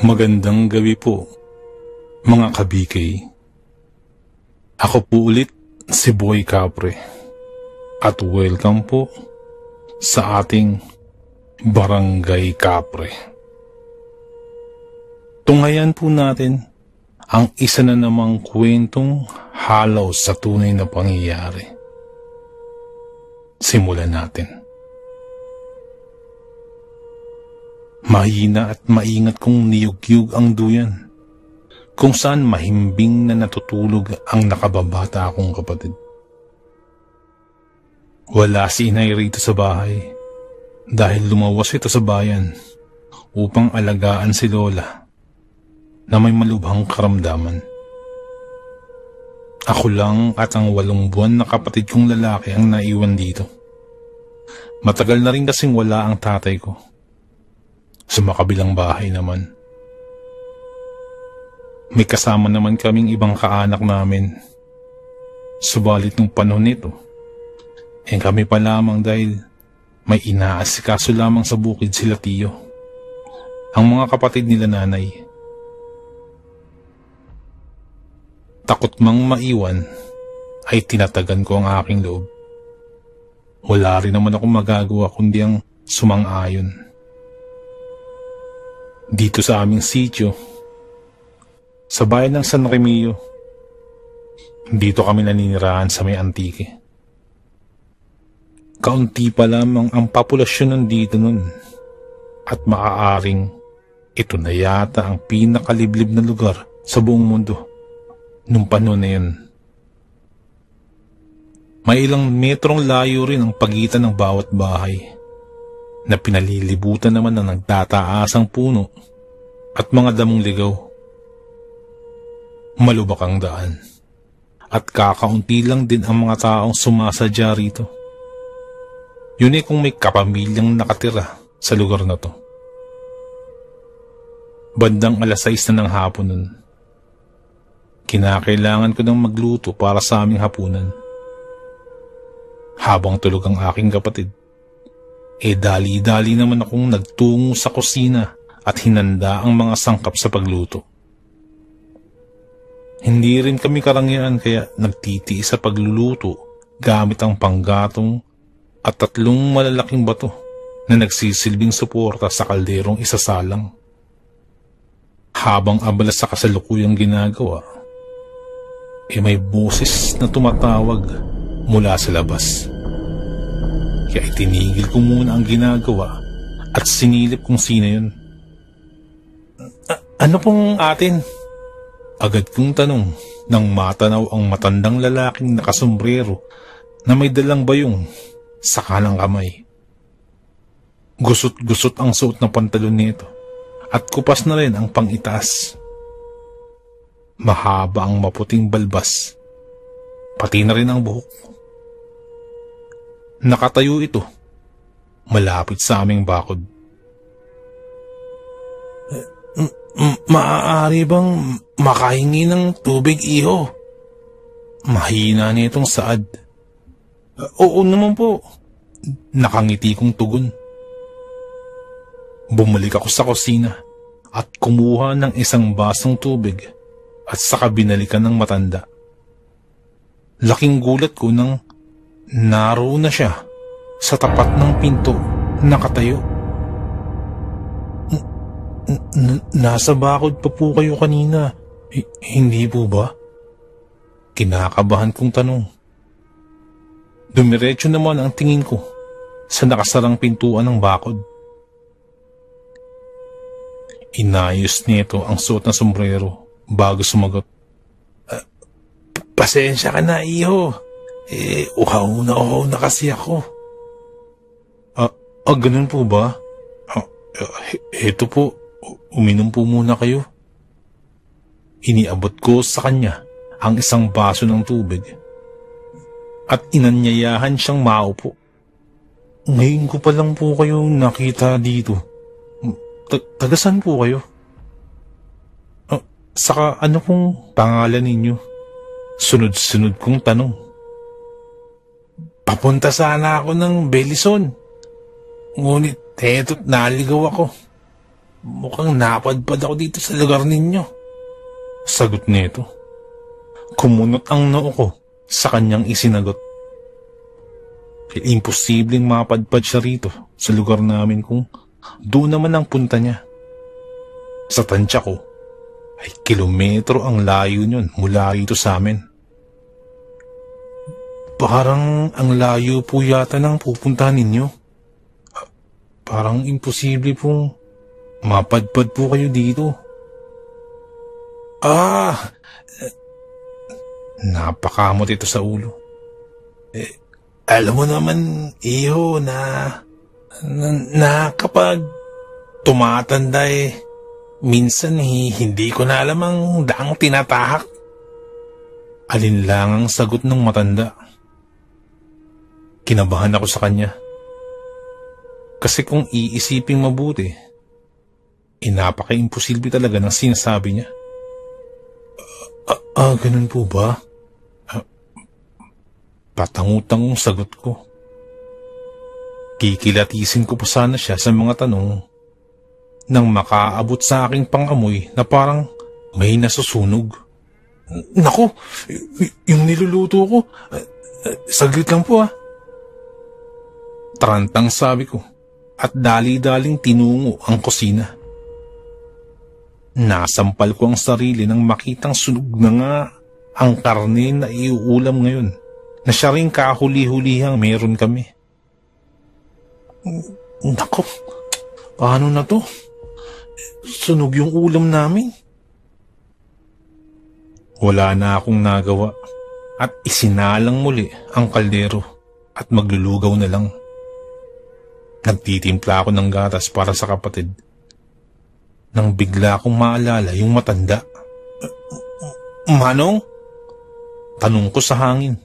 Magandang gabi po, mga kabikay. Ako po ulit si Boy Capre at welcome po sa ating Barangay Capre. Tungayan po natin ang isa na namang kwentong halaw sa tunay na pangyayari. Simulan natin. Mahina at maingat kong niyugyug ang duyan, kung saan mahimbing na natutulog ang nakababata akong kapatid. Wala si inay rito sa bahay dahil lumawas ito sa bayan upang alagaan si Lola na may malubhang karamdaman. Ako lang at ang 8 buwan na kapatid kong lalaki ang naiwan dito. Matagal na rin kasing wala ang tatay ko. Sa makabilang bahay naman, may kasama naman kaming ibang kaanak namin. Subalit nung panahon nito, kami pa lamang dahil may inaasikaso lamang sa bukid sila tiyo, ang mga kapatid nila nanay. Takot mang maiwan ay tinatagan ko ang aking loob. Wala rin naman akong magagawa kundi ang sumang-ayon. Dito sa aming sitio, sa bayan ng San Remillo, dito kami naninirahan sa may Antique. Kaunti pa lamang ang populasyon nandito nun at maaaring ito na yata ang pinakaliblib na lugar sa buong mundo nung panahon na yun. May ilang metrong layo rin ang pagitan ng bawat bahay na pinalilibutan naman ng nagtataasang puno at mga damong ligaw. Malubak ang daan at kakaunti lang din ang mga taong sumasadya rito. Yun kung may kapamilyang nakatira sa lugar na to. Bandang 6:00 na ng hapon nun. Kinakailangan ko ng magluto para sa aming hapunan. Habang tulog ang aking kapatid, dali-dali naman akong nagtungo sa kusina at hinanda ang mga sangkap sa pagluto. Hindi rin kami karangyaan kaya nagtitiis sa pagluluto gamit ang panggatong at 3 malalaking bato na nagsisilbing suporta sa kalderong isasalang. Habang abala sa kasalukuyang ginagawa, may boses na tumatawag mula sa labas. Kaya itinigil ko muna ang ginagawa at sinilip kung sino yun. Ano pong atin? Agad kong tanong nang matanaw ang matandang lalaking nakasombrero na may dalang bayong sa kanang kamay. Gusot-gusot ang suot ng pantalon nito at kupas na rin ang pangitaas. Mahaba ang maputing balbas, pati na rin ang buhok. Nakatayo ito, malapit sa aming bakod. Maaari bang makahingi ng tubig, iho? Mahina nitong saad. Oo naman po, nakangiti kong tugon. Bumalik ako sa kusina at kumuha ng isang basong tubig at saka binalikan ng matanda. Laking gulat ko nang naroon na siya sa tapat ng pinto, nakatayo. Nasa bakod pa po kayo kanina, hindi po ba? Kinakabahan kong tanong. Dumiretso naman ang tingin ko sa nakasarang pintuan ng bakod. Inayos nito ang suot na sombrero bago sumagot. Pasensya ka na, iho. Uhaw na kasi ako. Ganun po ba? Heto po, uminom po muna kayo. Iniabot ko sa kanya ang isang baso ng tubig at inanyayahan siyang maupo. Ngayon ko pa lang po kayo nakita dito. Tagasan po kayo? Saka ano pong pangalan ninyo? Sunod-sunod kong tanong. Papunta sana ako ng Belison. Ngunit eto't naligaw ako. Mukhang napadpad ako dito sa lugar ninyo. Sagot nito. Kumunot ang noo ko sa kanyang isinagot. Imposibleng mapadpad siya rito sa lugar namin kung doon naman ang punta niya. Sa tansya ko, ay kilometro ang layo niyon mula rito sa amin. Parang ang layo po yata ng pupuntahan ninyo. Parang imposible pong mapadpad po kayo dito. Napakamot ito sa ulo. Alam mo naman, iho, na kapag tumatanda minsan hindi ko na alam ang daang tinatahak. Alinlangang sagot ng matanda. Kinabahan ako sa kanya. Kasi kung iisiping mabuti, napaka-imposible talaga ng sinasabi niya. Ganun po ba? Patangutang sagot ko. Kikilatisin ko pa sana siya sa mga tanong nang makaabot sa aking pangamoy na parang may nasusunog. Naku, yung niluluto ko, saglit lang po Tarantang sabi ko at dali-daling tinungo ang kusina. Nasampal ko ang sarili nang makitang sunog na nga ang karne na iuulam ngayon na siya rin kahuli-hulihang meron kami. Nako, paano na to? Sunog yung ulam namin. Wala na akong nagawa at isinalang muli ang kaldero at maglulugaw na lang. Nagtitimpla ako ng gatas para sa kapatid nang bigla akong maalala yung matanda. Manong? Tanong ko sa hangin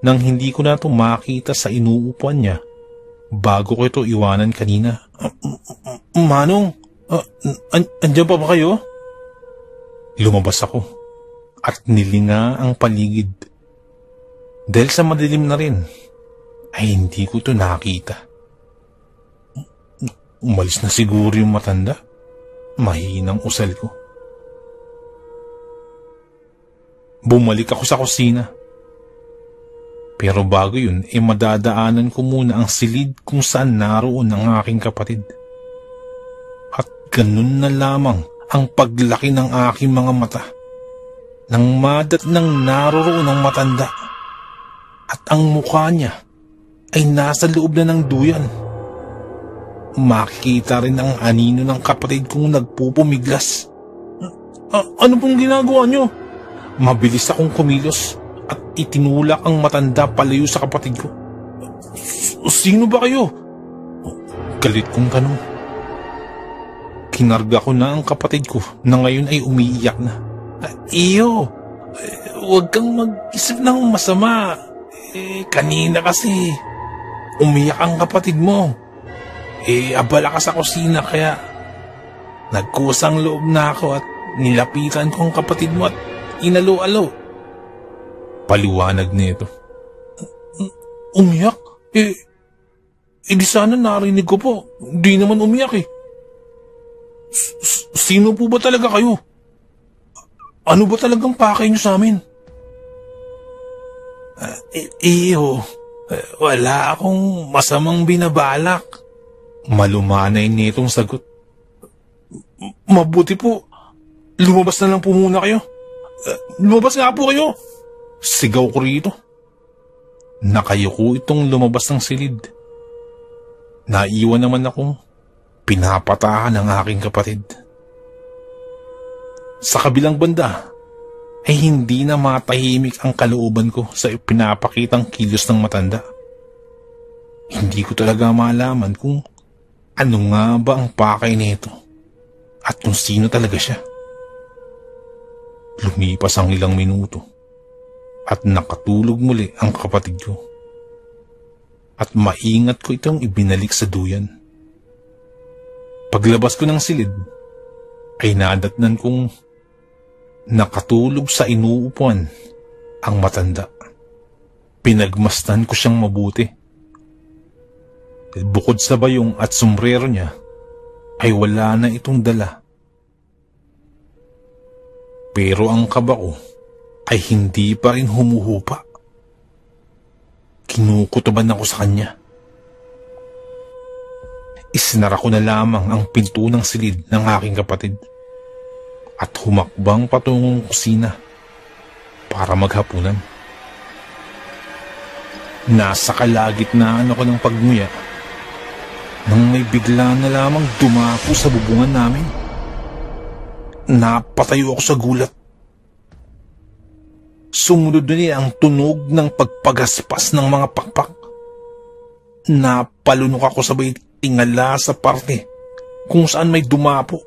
nang hindi ko na ito makita sa inuupuan niya bago ko ito iwanan kanina. Manong, andyan pa ba kayo? Lumabas ako at nilinga ang paligid. Dahil sa madilim na rin, ay hindi ko ito nakita. Umalis na siguro yung matanda. Mahinang usal ko. Bumalik ako sa kusina. Pero bago yun, madadaanan ko muna ang silid kung saan naroon ang aking kapatid. At ganun na lamang ang paglaki ng aking mga mata nang madatnang naroroon ang matanda at ang mukha niya ay nasa loob na ng duyan. Makikita rin ang anino ng kapatid kong nagpupumiglas. Ano pong ginagawa niyo? Mabilis akong kumilos at itinulak ang matanda palayo sa kapatid ko. Sino ba kayo? Galit kong tanong. Kinarga ko na ang kapatid ko na ngayon ay umiiyak na. Iyo, huwag kang mag-isip ng masama. Kanina kasi umiyak ang kapatid mo. Abala ka sa kusina kaya nagkusang loob na ako at nilapitan ko ang kapatid mo at inalo-alo. Paliwanag nito. Umiyak? Di sana narinig ko po. Di naman umiyak Sino po ba talaga kayo? Ano ba talagang pakay niyo sa amin? Wala akong masamang binabalak. Malumanay nitong sagot. Mabuti po. Lumabas na lang po muna kayo. Lumabas nga po kayo. Sigaw ko rito. Nakayuko itong lumabas ng silid. Naiwan naman akong pinapatahan ng aking kapatid. Sa kabilang banda, ay hindi na matahimik ang kalooban ko sa pinapakitang kilos ng matanda. Hindi ko talaga malaman kung ano nga ba ang pakay nito at kung sino talaga siya. Lumipas ang ilang minuto at nakatulog muli ang kapatid ko. At maingat ko itong ibinalik sa duyan. Paglabas ko ng silid, ay nadatnan kong nakatulog sa inuupuan ang matanda. Pinagmasdan ko siyang mabuti. Bukod sa bayong at sombrero niya, ay wala na itong dala. Pero ang kaba ko ay hindi pa rin humuhupa. Kinukutuban ako sa kanya. Isinara ko na lamang ang pinto ng silid ng aking kapatid at humakbang patungong kusina para maghapunan. Nasa kalagitnaan ako ng pagnguya nang may bigla na lamang dumapo sa bubungan namin. Napatayo ako sa gulat. Sumunod na niya ang tunog ng pagpagaspas ng mga pakpak. Napalunok ako sabay tingala sa parte kung saan may dumapo.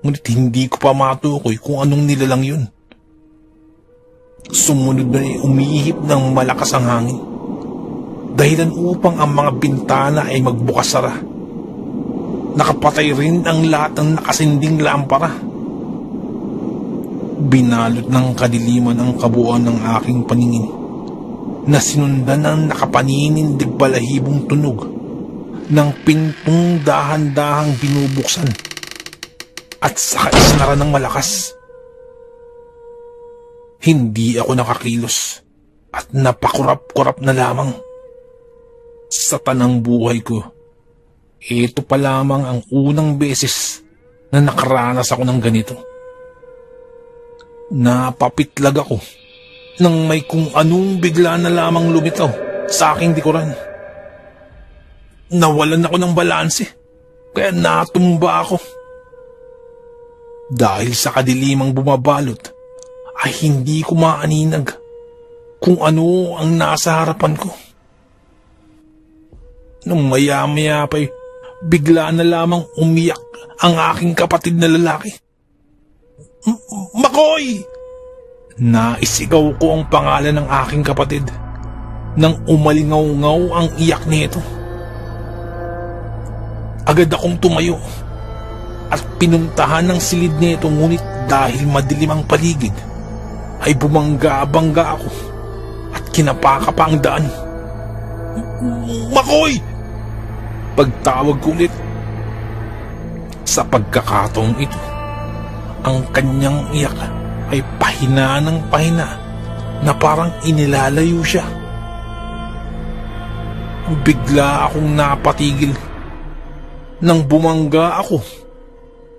Ngunit hindi ko pa matukoy kung anong nilalang yun. Sumunod na niya umihip ng malakas ang hangin. Dahilan upang ang mga bintana ay magbukas-sara. Nakapatay rin ang lahat ng nakasinding lampara. Binalot ng kadiliman ang kabuuan ng aking paningin na sinundan ng nakapaninindig balahibong tunog ng pintong dahan-dahang binubuksan at saka isinara ng malakas. Hindi ako nakakilos at napakurap-kurap na lamang. Sa tanang buhay ko, ito pa lamang ang unang beses na nakaranas ako ng ganito. Napapitlag ako nang may kung anong bigla na lamang lumitaw sa aking likuran. Nawalan ako ng balanse, kaya natumba ako. Dahil sa kadilimang bumabalot, ay hindi ko maaninag kung ano ang nasa harapan ko. Nung maya-maya pa'y bigla na lamang umiyak ang aking kapatid na lalaki. Makoy! Naisigaw ko ang pangalan ng aking kapatid nang umalingaw-ngaw ang iyak nito. Agad akong tumayo at pinuntahan ng silid nito, ngunit dahil madilim ang paligid ay bumangga-bangga ako at kinapaka pa ang daan. Makoy! Pagtawag ko ulit. Sa pagkakataong ito, ang kanyang iyak ay pahina ng pahina na parang inilalayo siya. Bigla akong napatigil nang bumangga ako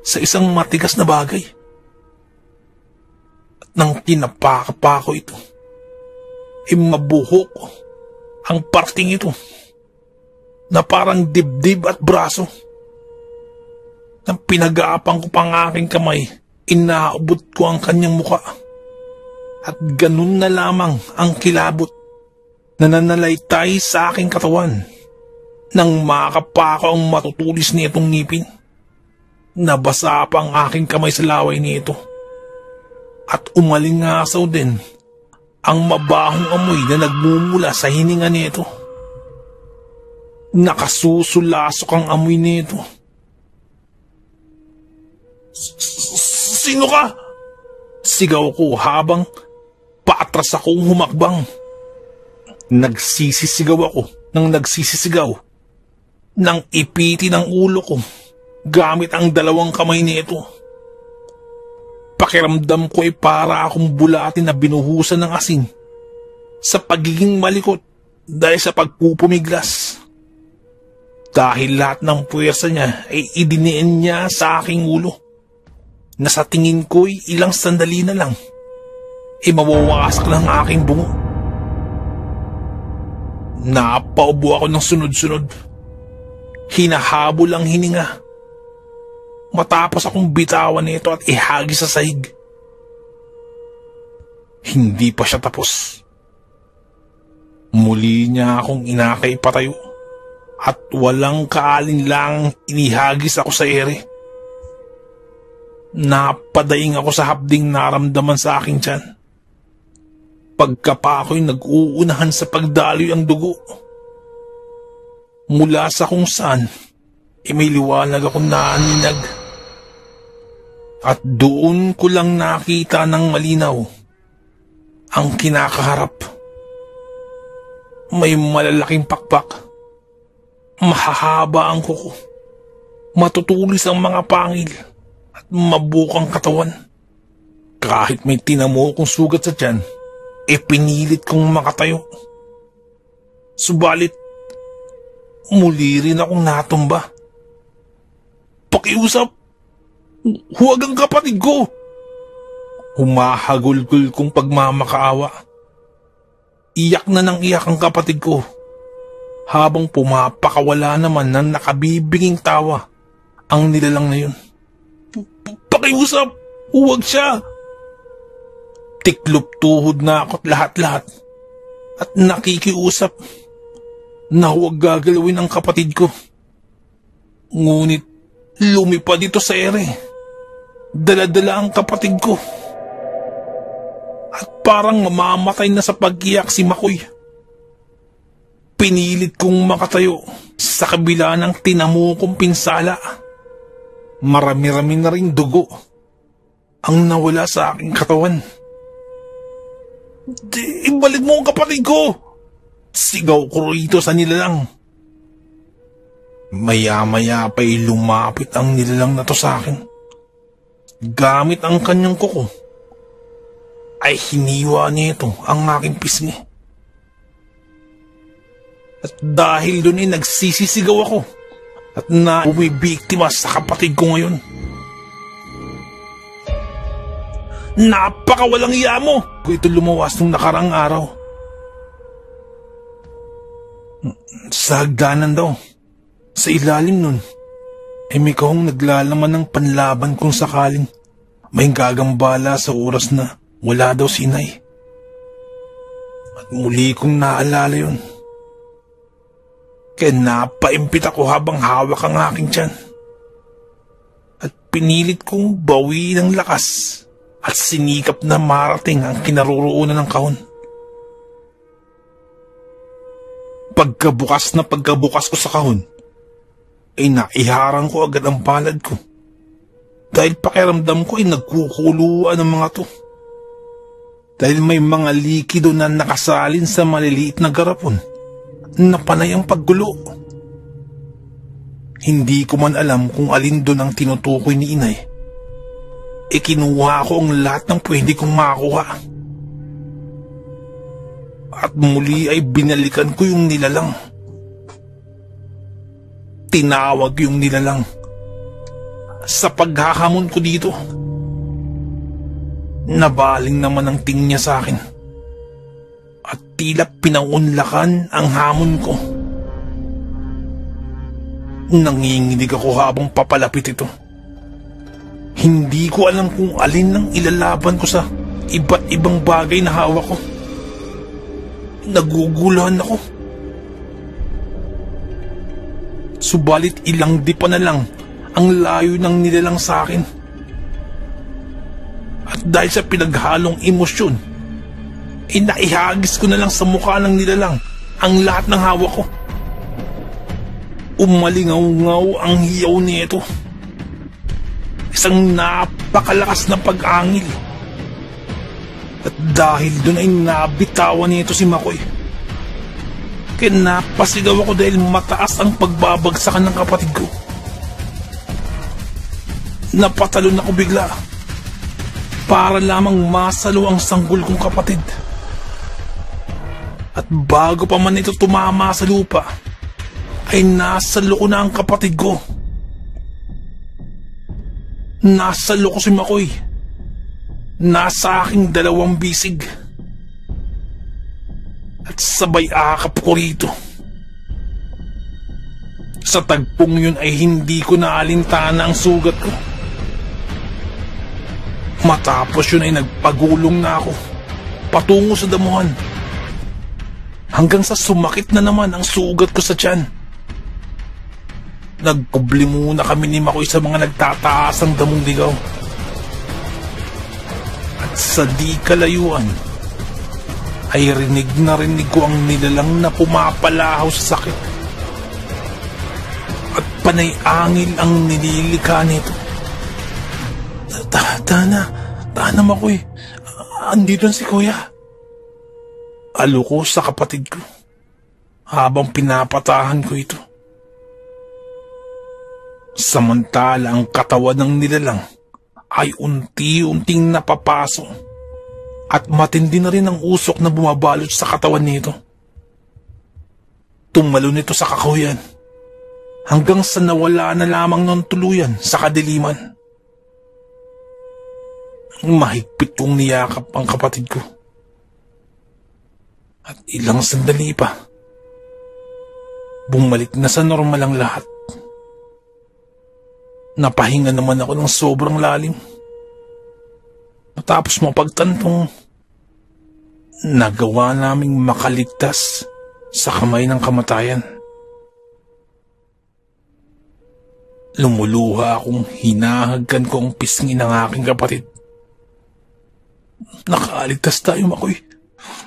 sa isang matigas na bagay. At nang tinapaka pa ko ito, mabuhok ang parting ito na parang dibdib at braso. Nang pinag-aapang ko pang aking kamay, inaabot ko ang kanyang muka. At ganun na lamang ang kilabot na nanalaitay sa aking katawan nang makapako ang matutulis nitong ngipin. Nabasa pa ang aking kamay sa laway nito. At umalingasaw din ang mabahong amoy na nagmumula sa hininga nito. Nakasusulasok ang amoy nito. Sino ka? Sigaw ko habang paatras akong humakbang. Nagsisisigaw ako nang nagsisisigaw nang ipiti ng ulo ko gamit ang dalawang kamay nito. Pakiramdam ko ay para akong bulatin na binuhusan ng asin sa pagiging malikot dahil sa pagpupumiglas. Dahil lahat ng puwersa niya ay idiniin niya sa aking ulo na sa tingin ko'y ilang sandali na lang mawawasak ng aking bungo. Napaubo ako ng sunod-sunod. Hinahabol ang hininga matapos akong bitawan nito at ihagis sa sahig. Hindi pa siya tapos. Muli niya akong inakay patayo at walang kaalinlang inihagis ako sa ere. Napadaing ako sa hapding naramdaman sa aking tiyan. Pagkapa ako'y nag-uunahan sa pagdaloy ang dugo. Mula sa kung saan, may liwanag akong naninag. At doon ko lang nakita ng malinaw ang kinakaharap. May malalaking pakpak. Mahahaba ang kuko. matutulis ang mga pangil at mabukang katawan. Kahit may tinamo kong sugat sa tiyan, pinilit kong makatayo. Subalit, muli rin akong natumba. "Pakiusap! Huwag ang kapatid ko!" Humahagulgul kong pagmamakaawa. Iyak na ng iyak ang kapatid ko, habang pumapakawala naman ng nakabibinging tawa ang nilalang na yun. "Pakiusap! Huwag siya!" Tiklop tuhod na ako't lahat-lahat at nakikiusap na huwag gagalawin ang kapatid ko. Ngunit lumipad ito sa ere. Dala-dala ang kapatid ko. At parang mamamatay na sa pag-iyak si Makoy. Pinilit kong makatayo sa kabila ng tinamo kong pinsala. Marami-rami na ring dugo ang nawala sa aking katawan. "Ibalik mo ang kapatid ko!" Sigaw ko rito sa nilalang. Maya-maya pa'y lumapit ang nilalang na to sa akin. Gamit ang kanyang kuko, ay hiniwa nito ang aking pisngi. At dahil doon ay nagsisisigaw ako at na bumibiktima sa kapatid ko ngayon. "Napakawalang iya mo!" Ito lumawas nung nakarang araw. Sa hagdanan daw, sa ilalim nun, ay may kahong naglalaman ng panlaban kung sakaling may gagambala sa oras na wala daw si Inay. At muli kong naalala yun. Kaya napaimpit ako habang hawak ang aking tiyan. At pinilit kong bawiin ang lakas at sinikap na marating ang kinaroroonan ng kahon. Pagkabukas ko sa kahon, ay naiharang ko agad ang palad ko. Dahil pakiramdam ko ay nagkukuluan ang mga to. Dahil may mga likido na nakasalin sa maliliit na garapon na panay ang paggulo. Hindi ko man alam kung alin doon ang tinutukoy ni Inay. Kinuha ko ang lahat ng pwede kong makuha. At muli ay binalikan ko yung nilalang. Tinawag yung nilalang. Sa paghahamon ko dito, nabaling naman ang tingin niya sa akin. At tila pinaunlakan ang hamon ko. Nanginginig ako habang papalapit ito. Hindi ko alam kung alin ang ilalaban ko sa iba't ibang bagay na hawak ko. Naguguluhan ako. Subalit ilang di pa na lang ang layo ng nilalang sa akin. At dahil sa pinaghalong emosyon, naihagis ko na lang sa mukha ng nilalang ang lahat ng hawak ko. Umalingaw-ngaw ang hiyaw nito. Isang napakalakas na pag-angil. At dahil doon ay nabitawan nito si Makoy. Kaya napasigaw ako dahil mataas ang pagbabagsakan ng kapatid ko. Napatalon ako bigla para lamang masalo ang sanggol kong kapatid. At bago pa man ito tumama sa lupa, ay nasalo ko na ang kapatid ko. Nasalo ko si Makoy. Nasa aking dalawang bisig. At sabay akap ko rito. Sa tagpong yun ay hindi ko naalintana ang sugat ko. Matapos yun ay nagpagulong na ako patungo sa damuhan. Hanggang sa sumakit na naman ang sugat ko sa tiyan. Nagkubli muna kami ni Makoy sa mga nagtataas ang damong ligaw. At sa di kalayuan, ay rinig ko ang nilalang na pumapalahaw sa sakit. At panay angil ang nililikha nito. Tana Makoy, andito si Kuya. Aluko sa kapatid ko habang pinapatahan ko ito. Samantala ang katawan ng nilalang ay unti-unting napapaso at matindi na rin ang usok na bumabalot sa katawan nito. Tumalo nito sa kakahuyan hanggang sa nawala na lamang ng tuluyan sa kadiliman. Mahigpit kong niyakap ang kapatid ko. At ilang sandali pa, bumalik na sa normal ang lahat. Napahinga naman ako ng sobrang lalim. Matapos mapagtantong nagawa naming makaligtas sa kamay ng kamatayan. Lumuluha akong hinahagkan ko ang pisngi ng aking kapatid. Nakaligtas tayo, Makoy.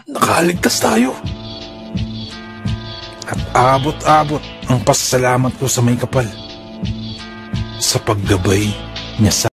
Nakaligtas tayo. At abot-abot ang pasasalamat ko sa may kapal sa paggabay niya sa